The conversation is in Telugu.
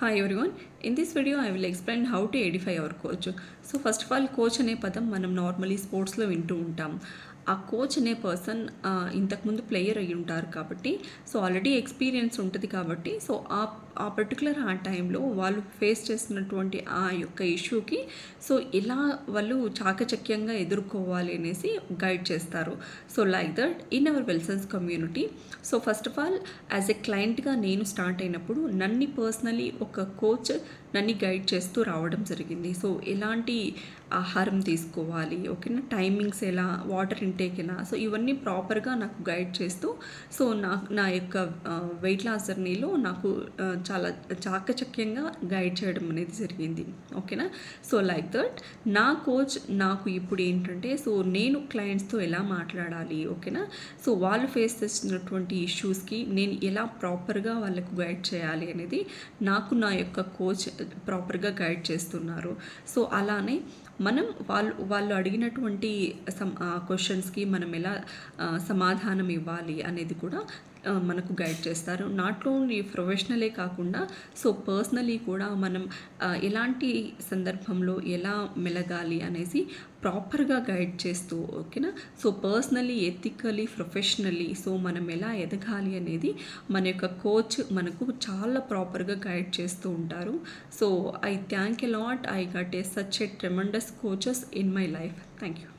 Hi everyone. In this video, I will explain how to edify our coach. So first of all, coach అనే పదం మనం నార్మలీ స్పోర్ట్స్లో వింటూ ఉంటాం. ఆ కోచ్ అనే పర్సన్ ఇంతకుముందు ప్లేయర్ అయ్యి ఉంటారు కాబట్టి సో ఆల్రెడీ ఎక్స్పీరియన్స్ ఉంటుంది కాబట్టి సో ఆ పర్టికులర్ ఆ టైంలో వాళ్ళు ఫేస్ చేస్తున్నటువంటి ఆ యొక్క ఇష్యూకి సో ఎలా వాళ్ళు చాకచక్యంగా ఎదుర్కోవాలి అనేసి గైడ్ చేస్తారు. So like that in our Wellsons community so first of all as a క్లయింట్గా నేను స్టార్ట్ అయినప్పుడు నన్ను పర్సనలీ ఒక కోచ్ నన్ను గైడ్ చేస్తూ రావడం జరిగింది. సో ఎలాంటి ఆహారం తీసుకోవాలి, ఓకేనా, టైమింగ్స్ ఎలా, వాటర్ ఇంటేక్ ఎలా, సో ఇవన్నీ ప్రాపర్గా నాకు గైడ్ చేస్తూ సో నా యొక్క వెయిట్ లాస్ జర్నీలో నాకు చాలా చాకచక్యంగా గైడ్ చేయడం అనేది జరిగింది. ఓకేనా. సో లైక్ దట్ నా కోచ్ నాకు ఇప్పుడు ఏంటంటే సో నేను క్లయింట్స్తో ఎలా మాట్లాడాలి, ఓకేనా, సో వాళ్ళు ఫేస్ చేస్తున్నటువంటి ఇష్యూస్కి నేను ఎలా ప్రాపర్గా వాళ్ళకు గైడ్ చేయాలి అనేది నాకు నా యొక్క కోచ్ ప్రాపర్గా గైడ్ చేస్తున్నారు. సో అలానే మనం వాళ్ళు అడిగినటువంటి క్వశ్చన్స్కి మనం ఎలా సమాధానం ఇవ్వాలి అనేది కూడా మనకు గైడ్ చేస్తారు. నాట్ ఓన్లీ ప్రొఫెషనలే కాకుండా సో పర్సనలీ కూడా మనం ఎలాంటి సందర్భంలో ఎలా మెలగాలి అనేసి ప్రాపర్గా గైడ్ చేస్తూ, ఓకేనా, so personally, ethically, professionally so మనం ఎలా ఎదగాలి అనేది మన యొక్క కోచ్ మనకు చాలా ప్రాపర్గా గైడ్ చేస్తూ ఉంటారు. So I thank a lot. I got a such a tremendous coaches in my life. Thank you.